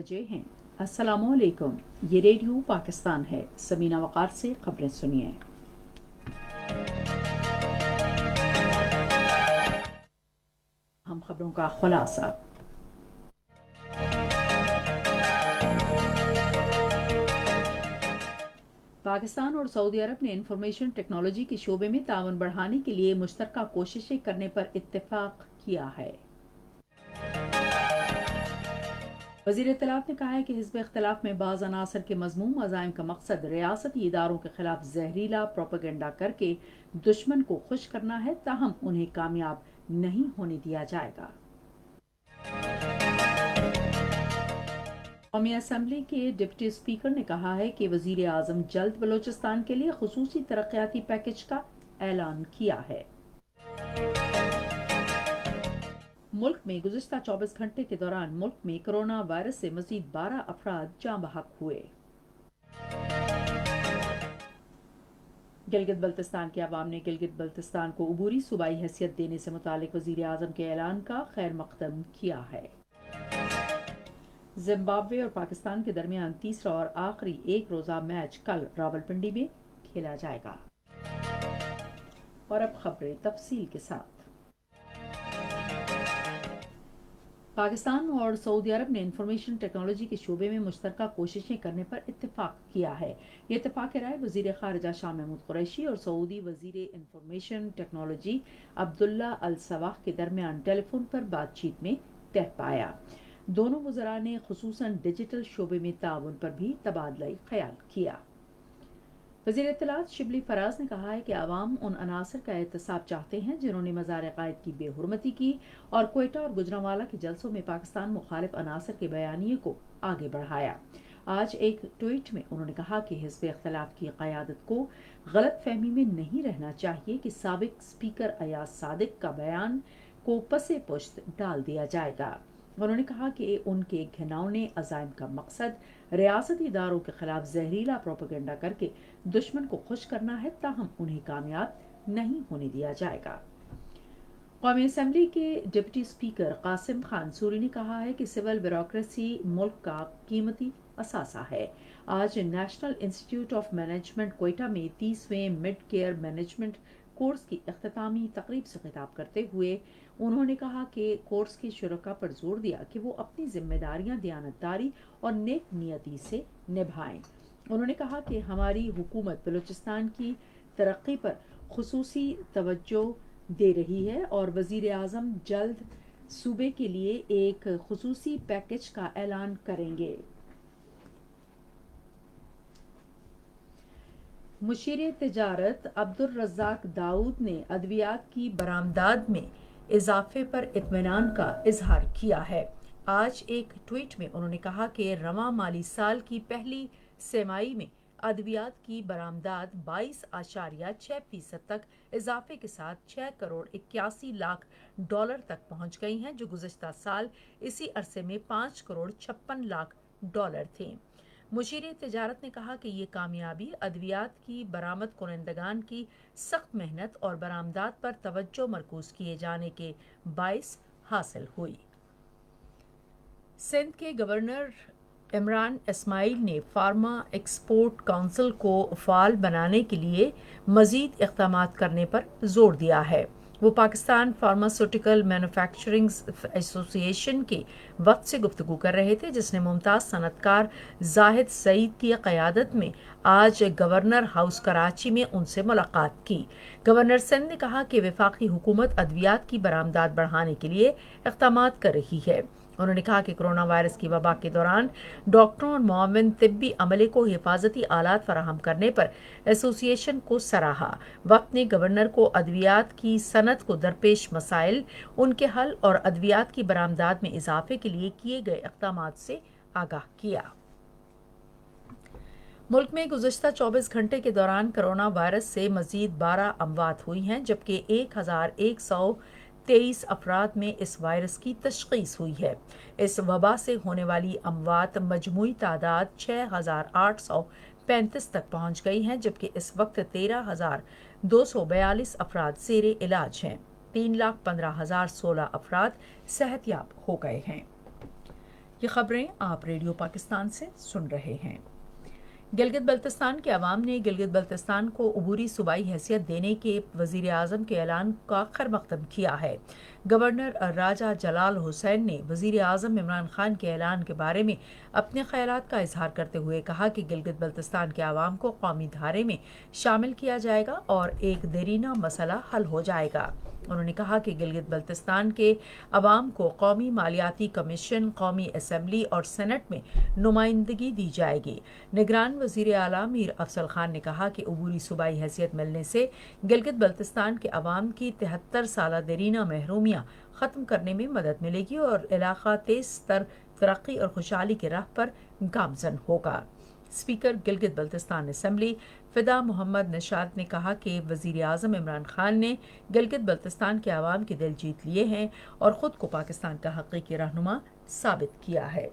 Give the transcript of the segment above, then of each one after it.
بجے ہیں۔ السلام علیکم، یہ ریڈیو پاکستان ہے۔ سمینہ وقار سے خبریں سنیے۔ ہم خبروں کا خلاصہ۔ پاکستان اور سعودی عرب نے انفارمیشن ٹیکنالوجی کے شعبے میں تعاون بڑھانے کے لیے مشترکہ کوششیں کرنے پر اتفاق کیا ہے۔ وزیر اطلاعات نے کہا ہے کہ حزب اختلاف میں بعض عناصر کے مذموم عزائم کا مقصد ریاستی اداروں کے خلاف زہریلا پروپیگنڈا کر کے دشمن کو خوش کرنا ہے، تاہم انہیں کامیاب نہیں ہونے دیا جائے گا۔ قومی اسمبلی کے ڈپٹی اسپیکر نے کہا ہے کہ وزیر اعظم جلد بلوچستان کے لیے خصوصی ترقیاتی پیکج کا اعلان کیا ہے۔ ملک میں گزشتہ 24 گھنٹے کے دوران ملک میں کرونا وائرس سے مزید 12 افراد جاں بحق ہوئے۔ گلگت بلتستان کے عوام نے گلگت بلتستان کو عبوری صوبائی حیثیت دینے سے متعلق وزیر اعظم کے اعلان کا خیر مقدم کیا ہے۔ زمبابوے اور پاکستان کے درمیان تیسرا اور آخری ایک روزہ میچ کل راولپنڈی میں کھیلا جائے گا۔ اور اب خبریں تفصیل کے ساتھ۔ پاکستان اور سعودی عرب نے انفارمیشن ٹیکنالوجی کے شعبے میں مشترکہ کوششیں کرنے پر اتفاق کیا ہے۔ یہ اتفاق رائے وزیر خارجہ شاہ محمود قریشی اور سعودی وزیر انفارمیشن ٹیکنالوجی عبداللہ الصواح کے درمیان ٹیلی فون پر بات چیت میں طے پایا۔ دونوں وزراء نے خصوصاً ڈیجیٹل شعبے میں تعاون پر بھی تبادلہ خیال کیا۔ وزیر اطلاعات شبلی فراز نے کہا ہے کہ عوام ان عناصر کا احتساب چاہتے ہیں جنہوں نے مزار قائد کی بے حرمتی کی اور کوئٹہ اور گوجرانوالہ کے جلسوں میں پاکستان مخالف عناصر کے بیانیے کو آگے بڑھایا۔ آج ایک ٹویٹ میں انہوں نے کہا کہ حزب اختلاف کی قیادت کو غلط فہمی میں نہیں رہنا چاہیے کہ سابق اسپیکر ایاز صادق کا بیان کو پس پشت ڈال دیا جائے گا۔ انہوں نے کہا کہ ان کے گھناؤنے عزائم کا مقصد ریاستی اداروں کے خلاف زہریلا پروپیگنڈا کر کے دشمن کو خوش کرنا ہے، تاہم انہیں کامیاب نہیں ہونے دیا جائے گا۔ قومی اسمبلی کے deputy speaker Qasim Khan sorry نے کہا ہے کہ سول بیوروکریسی ملک کا قیمتی اثاثہ ہے۔ آج نیشنل انسٹی ٹیوٹ آف مینجمنٹ کوئٹہ میں 30ویں مڈ کیئر مینجمنٹ کورس کی اختتامی تقریب سے خطاب کرتے ہوئے انہوں نے کہا کہ کورس کے شرکاء پر زور دیا کہ وہ اپنی ذمہ داریاں دیانتداری اور نیک نیتی سے نبھائیں۔ انہوں نے کہا کہ ہماری حکومت بلوچستان کی ترقی پر خصوصی توجہ دے رہی ہے اور وزیر اعظم جلد صوبے کے لیے ایک خصوصی پیکج کا اعلان کریں گے۔ مشیر تجارت عبدالرزاق داؤد نے ادویات کی برآمدات میں اضافے پر اطمینان کا اظہار کیا ہے۔ آج ایک ٹویٹ میں انہوں نے کہا کہ رواں مالی سال کی پہلی سہ-ماہی میں ادویات کی برآمدات 22.6% تک اضافے کے ساتھ 6 کروڑ 81 لاکھ ڈالر تک پہنچ گئی ہیں، جو گزشتہ سال اسی عرصے میں 5 کروڑ 56 لاکھ ڈالر تھیں۔ مشیر تجارت نے کہا کہ یہ کامیابی ادویات کی برآمد کنندگان کی سخت محنت اور برآمدات پر توجہ مرکوز کیے جانے کے باعث حاصل ہوئی۔ سندھ کے گورنر عمران اسماعیل نے فارما ایکسپورٹ کونسل کو فعال بنانے کے لیے مزید اقدامات کرنے پر زور دیا ہے۔ وہ پاکستان فارماسیوٹیکل مینوفیکچرنگ ایسوسی ایشن کے وقت سے گفتگو کر رہے تھے، جس نے ممتاز صنعت کار زاہد سعید کی قیادت میں آج گورنر ہاؤس کراچی میں ان سے ملاقات کی۔ گورنر سندھ نے کہا کہ وفاقی حکومت ادویات کی برآمدات بڑھانے کے لیے اقدامات کر رہی ہے۔ انہوں نے کہا کہ کرونا وائرس کی وبا کے دوران ڈاکٹروں اور معاون طبی عملے کو حفاظتی آلات فراہم کرنے پر ایسوسی ایشن کو سراہا۔ وقت نے گورنر کو ادویات کی صنعت کو درپیش مسائل، ان کے حل اور ادویات کی برآمدات میں اضافے کے لیے کیے گئے اقدامات سے آگاہ کیا۔ ملک میں گزشتہ 24 گھنٹے کے دوران کرونا وائرس سے مزید 12 اموات ہوئی ہیں، جبکہ 1123 افراد میں اس وائرس کی تشخیص ہوئی ہے۔ اس وبا سے ہونے والی اموات مجموعی تعداد 6835 تک پہنچ گئی ہیں، جبکہ اس وقت 13,242 افراد زیر علاج ہیں۔ 3,15,016 افراد صحت یاب ہو گئے ہیں۔ یہ خبریں آپ ریڈیو پاکستان سے سن رہے ہیں۔ گلگت بلتستان کے عوام نے گلگت بلتستان کو عبوری صوبائی حیثیت دینے کے وزیر اعظم کے اعلان کا خیر مقدم کیا ہے۔ گورنر راجہ جلال حسین نے وزیر اعظم عمران خان کے اعلان کے بارے میں اپنے خیالات کا اظہار کرتے ہوئے کہا کہ گلگت بلتستان کے عوام کو قومی دھارے میں شامل کیا جائے گا اور ایک دیرینہ مسئلہ حل ہو جائے گا۔ انہوں نے کہا کہ گلگت بلتستان کے عوام کو قومی مالیاتی کمیشن، قومی اسمبلی اور سینٹ میں نمائندگی دی جائے گی۔ نگران وزیر اعلیٰ میر افضل خان نے کہا کہ عبوری صوبائی حیثیت ملنے سے گلگت بلتستان کے عوام کی 73 سالہ دیرینہ محرومیاں ختم کرنے میں مدد ملے گی اور علاقہ تیز تر ترقی اور خوشحالی کی راہ پر گامزن ہوگا۔ اسپیکر گلگت بلتستان اسمبلی فدا محمد نشاد نے کہا کہ وزیر اعظم عمران خان نے گلگت بلتستان کے عوام کے دل جیت لیے ہیں اور خود کو پاکستان کا حقیقی رہنما ثابت کیا ہے۔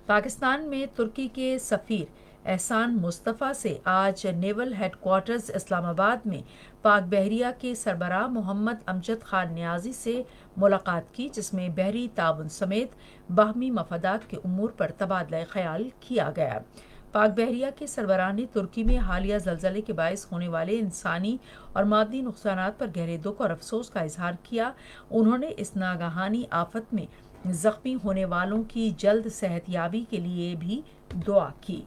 پاکستان میں ترکی کے سفیر احسان مصطفیٰ سے آج نیول ہیڈ کوارٹرز اسلام آباد میں پاک بحریہ کے سربراہ محمد امجد خان نیازی سے ملاقات کی، جس میں بحری تعاون سمیت باہمی مفادات کے امور پر تبادلہ خیال کیا گیا۔ پاک بحریہ کے سربراہ نے ترکی میں حالیہ زلزلے کے باعث ہونے والے انسانی اور مادی نقصانات پر گہرے دکھ اور افسوس کا اظہار کیا۔ انہوں نے اس ناگہانی آفت میں زخمی ہونے والوں کی جلد صحت یابی کے لیے بھی دعا کی۔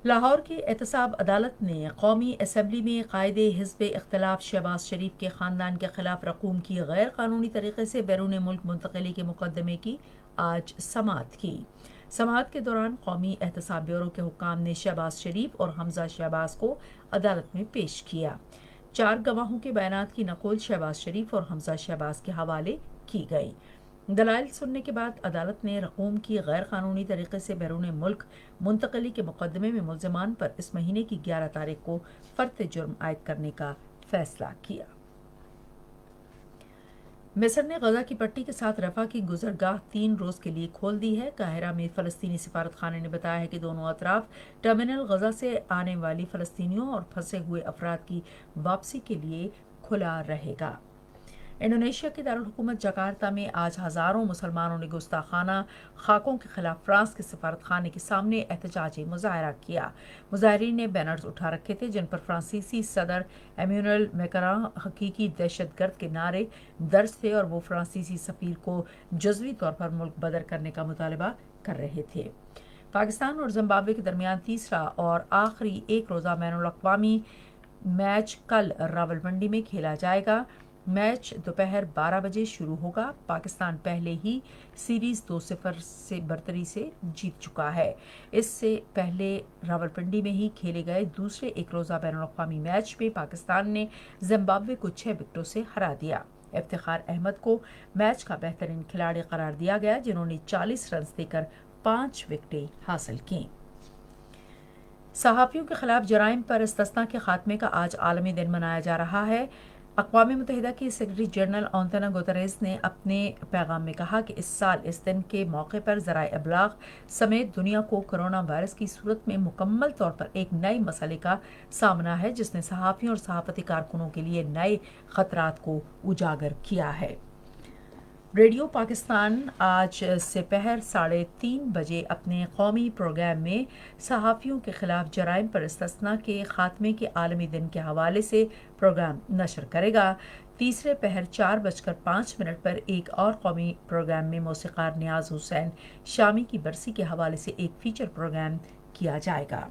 لاہور کی احتساب عدالت نے قومی اسمبلی میں قائد حزب اختلاف شہباز شریف کے خاندان کے خلاف رقوم کی غیر قانونی طریقے سے بیرون ملک منتقلی کے مقدمے کی آج سماعت کی۔ سماعت کے دوران قومی احتساب بیورو کے حکام نے شہباز شریف اور حمزہ شہباز کو عدالت میں پیش کیا۔ 4 گواہوں کے بیانات کی نقل شہباز شریف اور حمزہ شہباز کے حوالے کی گئی۔ دلائل سننے کے بعد عدالت نے رقوم کی غیر قانونی طریقے سے بیرون ملک منتقلی کے مقدمے میں ملزمان پر اس مہینے کی 11 تاریخ کو فرد جرم عائد کرنے کا فیصلہ کیا۔ مصر نے غزہ کی پٹی کے ساتھ رفح کی گزرگاہ 3 روز کے لیے کھول دی ہے۔ قاہرہ میں فلسطینی سفارت خانے نے بتایا ہے کہ دونوں اطراف ٹرمینل غزہ سے آنے والی فلسطینیوں اور پھنسے ہوئے افراد کی واپسی کے لیے کھلا رہے گا۔ انڈونیشیا کے دارالحکومت جکارتہ میں آج ہزاروں مسلمانوں نے گستاخانہ خاکوں کے خلاف فرانس کے سفارت خانے کے سامنے احتجاجی مظاہرہ کیا۔ مظاہرین نے بینرز اٹھا رکھے تھے جن پر فرانسیسی صدر ایمینوئل میکران حقیقی دہشت گرد کے نعرے درج تھے اور وہ فرانسیسی سفیر کو جزوی طور پر ملک بدر کرنے کا مطالبہ کر رہے تھے۔ پاکستان اور زمبابوے کے درمیان تیسرا اور آخری ایک روزہ بین الاقوامی میچ کل راولپنڈی میں کھیلا جائے گا۔ میچ دوپہر 12 بجے شروع ہوگا۔ پاکستان پہلے ہی سیریز 2-0 سے برتری سے جیت چکا ہے۔ اس سے پہلے راولپنڈی میں ہی کھیلے گئے دوسرے ایک روزہ بین الاقوامی میچ میں پاکستان نے زمبابوے کو 6 وکٹوں سے ہرا دیا۔ افتخار احمد کو میچ کا بہترین کھلاڑی قرار دیا گیا، جنہوں نے 40 رنز دے کر 5 وکٹیں حاصل کیں۔ صحافیوں کے خلاف جرائم پر استثنا کے خاتمے کا آج عالمی دن منایا جا رہا ہے۔ اقوام متحدہ کے سیکرٹری جنرل انتونیو گوتریز نے اپنے پیغام میں کہا کہ اس سال اس دن کے موقع پر ذرائع ابلاغ سمیت دنیا کو کرونا وائرس کی صورت میں مکمل طور پر ایک نئے مسئلے کا سامنا ہے، جس نے صحافیوں اور صحافتی کارکنوں کے لیے نئے خطرات کو اجاگر کیا ہے۔ ریڈیو پاکستان آج سپہر 3:30 بجے اپنے قومی پروگرام میں صحافیوں کے خلاف جرائم پر استثنا کے خاتمے کے عالمی دن کے حوالے سے پروگرام نشر کرے گا۔ تیسرے پہر 4:05 پر ایک اور قومی پروگرام میں موسیقار نیاز حسین شامی کی برسی کے حوالے سے ایک فیچر پروگرام کیا جائے گا۔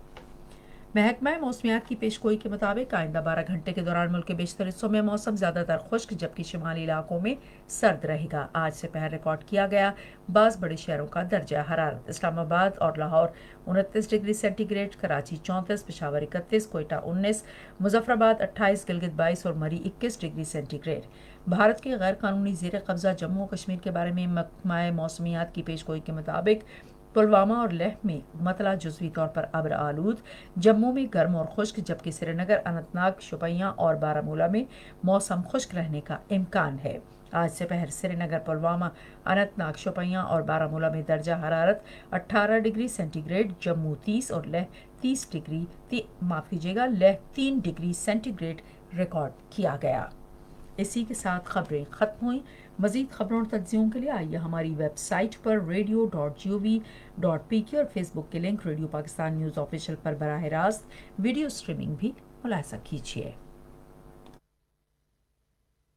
محکمہ موسمیات کی پیشگوئی کے مطابق آئندہ 12 گھنٹے کے دوران ملک کے بیشتر حصوں میں موسم زیادہ تر خشک جبکہ شمالی علاقوں میں سرد رہے گا۔ آج سے پہر ریکارڈ کیا گیا بعض بڑے شہروں کا درجہ حرارت: اسلام آباد اور Lahore 29 degree centigrade, Karachi 34، Peshawar 31، Quetta 19، Muzaffarabad 28، Gilgit 22 اور Murree 21 degree centigrade. Bharat کے غیر قانونی زیر قبضہ جموں و کشمیر کے بارے میں محکمہ موسمیات کی پیشگوئی کے مطابق پلوامہ اور لیہ میں مطلع جزوی طور پر ابر آلود، جموں میں گرم اور خشک جبکہ سری نگر، اننت ناگ، شوپیاں اور بارہمولہ میں موسم خشک رہنے کا امکان ہے۔ آج سے پہر سری نگر، پلوامہ، اننت ناگ، شوپیاں اور بارہمولہ میں درجہ حرارت 18 ڈگری سینٹی گریڈ، جموں 30 اور Leh 3 degree centigrade record کیا گیا۔ اسی کے ساتھ خبریں ختم ہوئیں. مزید خبروں اور تجزیوں کے لیے آئیے ہماری ویب سائٹ پر radio.gov.pk اور فیس بک کے link radio Pakistan news official پر براہ راست ویڈیو اسٹریمنگ بھی ملاحظہ کیجیے.